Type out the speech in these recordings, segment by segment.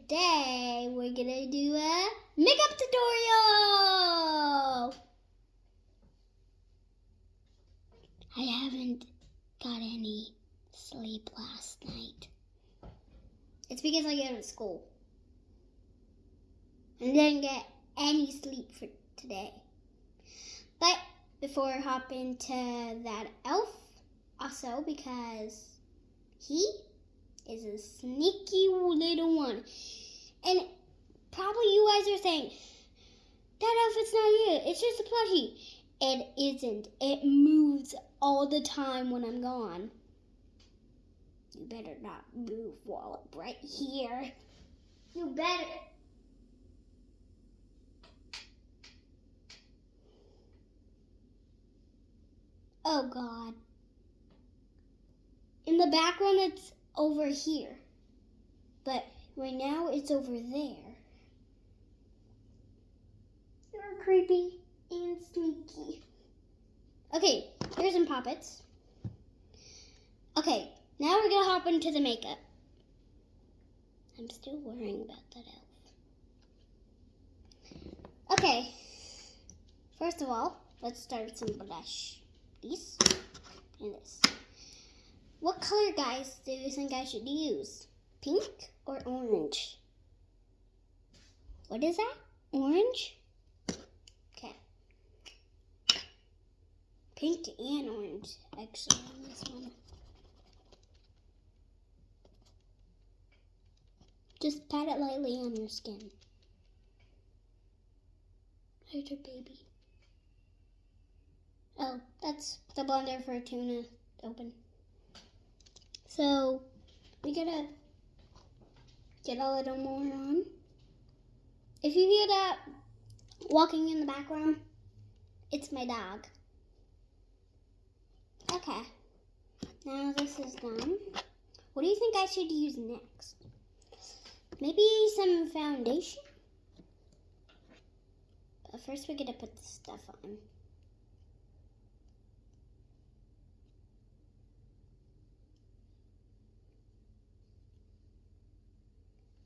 today we're gonna do a makeup tutorial. I haven't got any sleep last night. It's because I go to school. I didn't get any sleep for today. But before I hop into that elf, also because he is a sneaky little one. And probably you guys are saying, that outfit's not you, it's just a plushie. It isn't. It moves all the time when I'm gone. You better not move while I'm right here. You better. Oh God. In the background it's over here. But right now it's over there. You're creepy and sneaky. Okay, here's some puppets. Okay, now we're gonna hop into the makeup. I'm still worrying about that elf. Okay, first of all, let's start with some blush. These and this. What color, guys, do you think I should use? Pink or orange? What is that? Orange? Okay. Pink and orange, actually, on this one. Just pat it lightly on your skin. There's your baby. Oh, that's the blender for tuna open. So, we gotta get a little more on. If you hear that walking in the background, it's my dog. Okay, now this is done. What do you think I should use next? Maybe some foundation? But first we're gonna put this stuff on.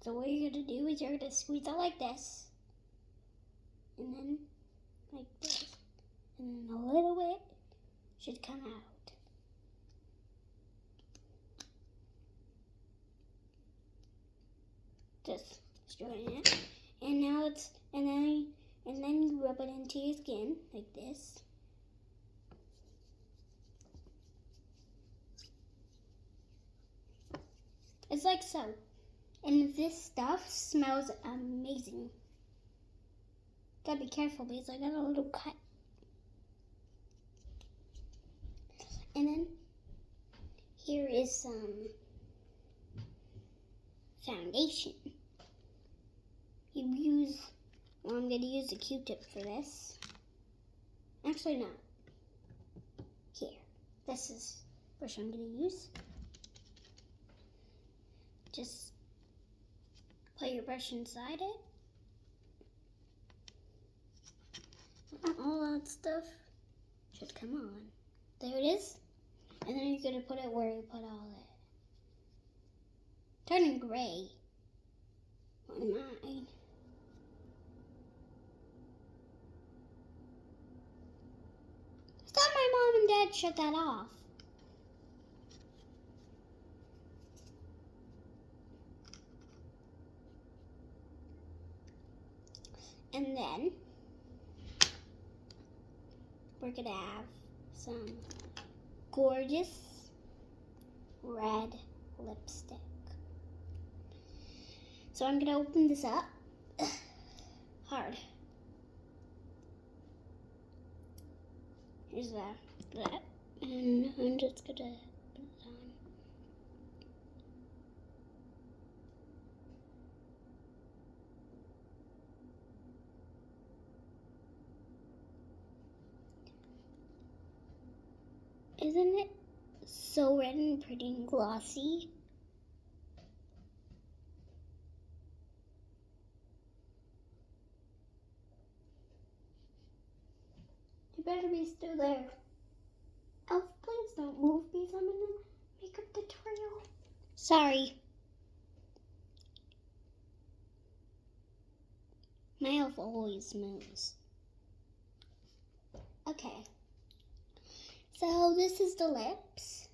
So what you're gonna do is you're gonna squeeze it like this. And then like this. And then a little bit should come out. Just straighten it. And now it's and then you rub it into your skin like this. It's like so. And this stuff smells amazing. Gotta be careful because I got a little cut. And then here is some foundation. I'm gonna use a Q-tip for this. Actually, no. Here. This is the brush I'm gonna use. Just put your brush inside it. All that stuff should come on. There it is. And then you're gonna put it where you put all it. Turning gray on mine. I thought my mom and dad shut that off. And then we're gonna have some gorgeous red lipstick. So I'm gonna open this up hard. Here's that, and I'm just gonna put it on. Isn't it so red and pretty and glossy? You better be still there. Elf, please don't move because I'm in a makeup tutorial. Sorry. My elf always moves. Okay. So this is the lips.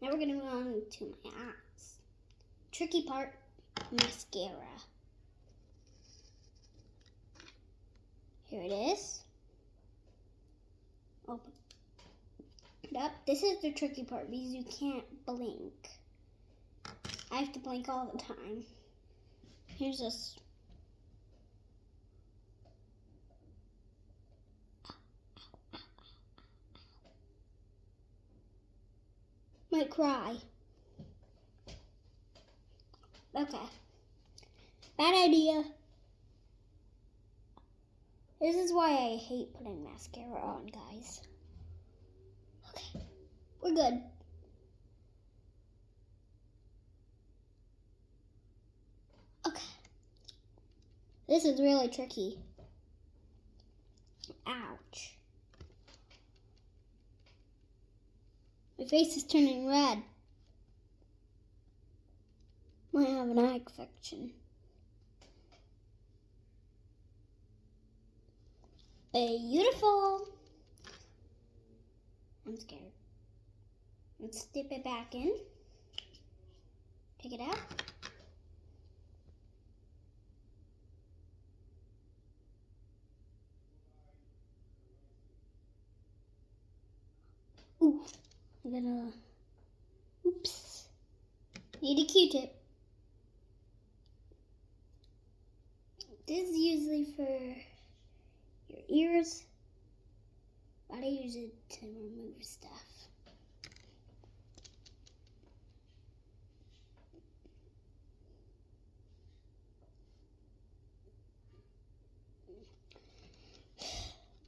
Now we're gonna move on to my eyes. Tricky part, mascara. Here it is. Open it up. This is the tricky part because you can't blink. I have to blink all the time. Here's this. Might cry. Okay. Bad idea. This is why I hate putting mascara on, guys. Okay. We're good. Okay. This is really tricky. Ouch. My face is turning red. Might have an eye infection. Beautiful. I'm scared. Let's dip it back in. Take it out. Ooh, I'm gonna, oops. Need a Q-tip. This is usually for your ears, but I use it to remove stuff.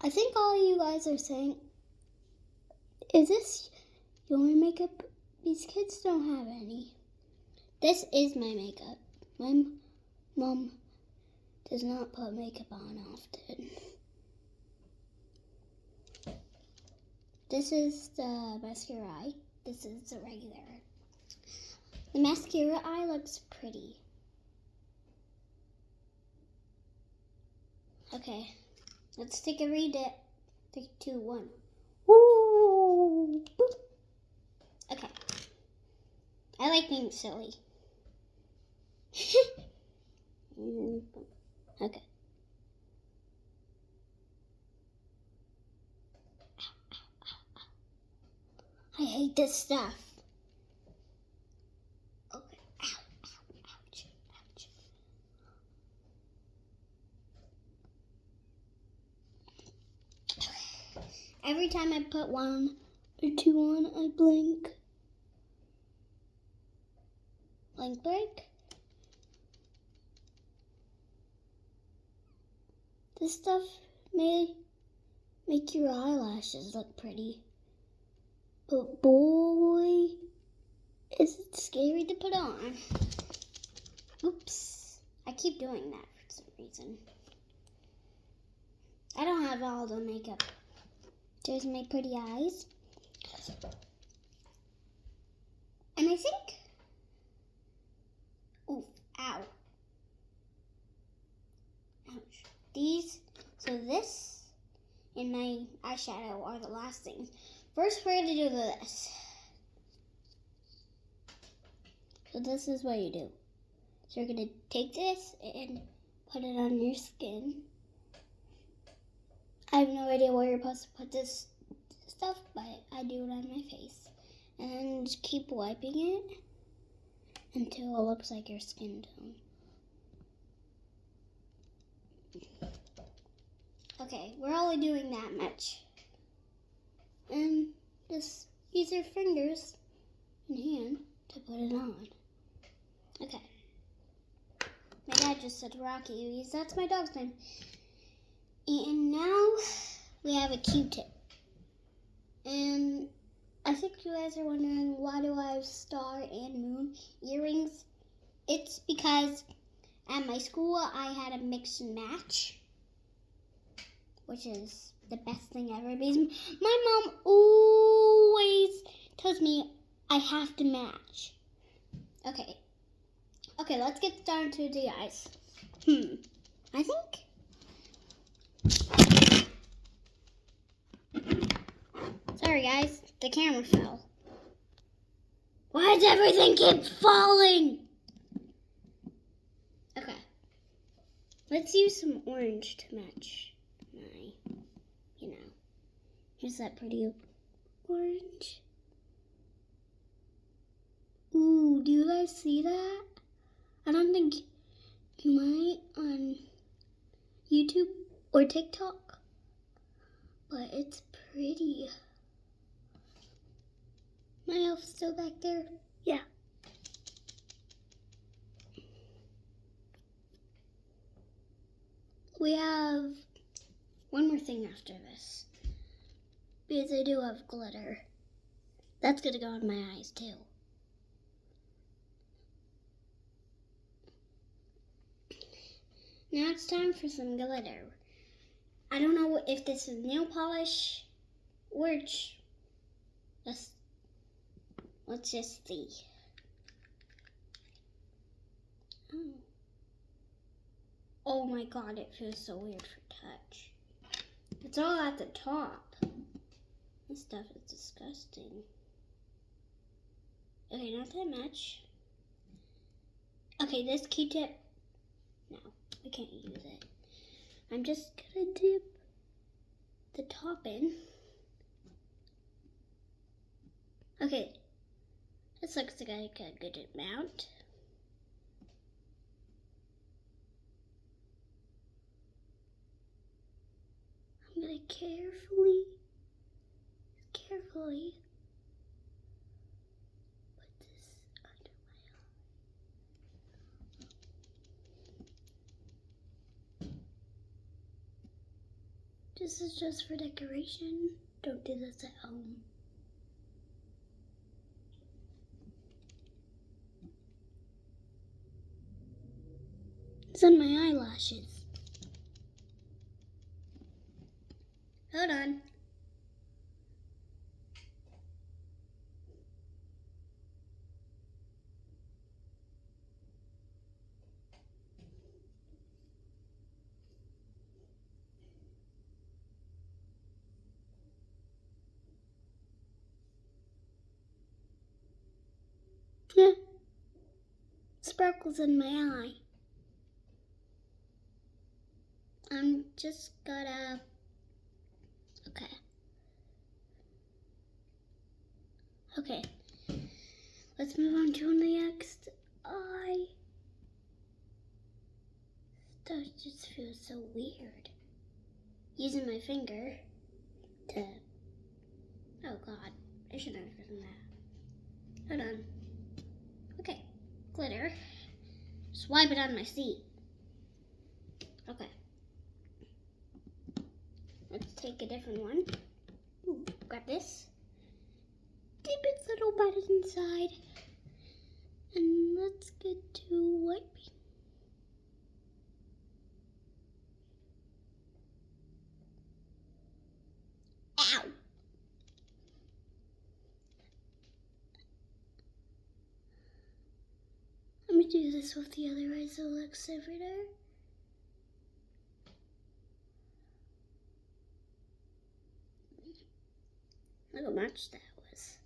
I think all you guys are saying, is this your makeup? These kids don't have any. This is my makeup. My mom does not put makeup on often. This is the mascara eye. This is the regular. The mascara eye looks pretty. Okay, let's take a redip. 3, 2, 1. Woo! Boop. Okay. I like being silly. Okay. I hate this stuff. Okay. Ow, ow, ouch, ouch. Every time I put 1 or 2 on, I blink. Blink, blink. This stuff may make your eyelashes look pretty. But boy, is it scary to put on. Oops. I keep doing that for some reason. I don't have all the makeup. There's my pretty eyes. And I think, oof, ow. Ouch. So this and my eyeshadow are the last things. First, we're gonna do this. So this is what you do. So you're gonna take this and put it on your skin. I have no idea where you're supposed to put this stuff, but I do it on my face. And just keep wiping it until it looks like your skin tone. Okay, we're only doing that much. And just use your fingers and hand to put it on. Okay. My dad just said Rocky because that's my dog's name. And now we have a Q-tip. And I think you guys are wondering, why do I have star and moon earrings? It's because at my school I had a mix and match, which is the best thing ever because my mom always tells me I have to match. Okay, let's get started to the eyes. I think. Sorry guys, the camera fell. Why does everything keep falling? Okay. Let's use some orange to match my, here's that pretty orange. Ooh, do you guys see that? I don't think you might on YouTube or TikTok, but it's pretty. My elf's still back there? Yeah. We have one more thing after this, because I do have glitter. That's gonna go in my eyes too. Now it's time for some glitter. I don't know if this is nail polish or let's just see. Oh my god, it feels so weird for touch. It's all at the top. This stuff is disgusting. Okay, not that much. Okay, this Q-tip, no, I can't use it. I'm just gonna dip the top in. Okay, this looks like a good amount. I'm gonna carefully put this under my eye. This is just for decoration. Don't do this at home. It's on my eyelashes. Hold on. Yeah. Sparkles in my eye. I'm just gotta, okay, let's move on to the next eye. That just feels so weird. Using my finger to, oh god, I should have done that. Hold on. Okay, glitter. Swipe it on my seat. Okay. Let's take a different one. Ooh, grab this. Dip its little butt inside. And let's get to wiping. Ow! Let me do this with the other eye so it looks everywhere. Look how much that was.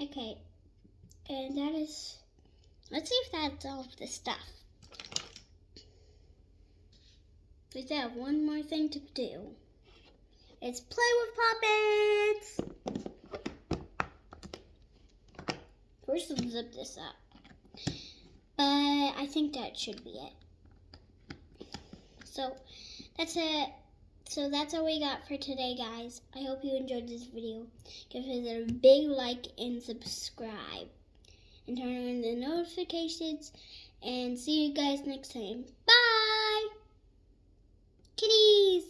Okay, and that is, let's see if that's all of the stuff. We still have one more thing to do. It's play with puppets! First, we'll zip this up. But I think that should be it. So, that's it. So that's all we got for today, guys. I hope you enjoyed this video. Give it a big like and subscribe. And turn on the notifications. And see you guys next time. Bye! Kitties!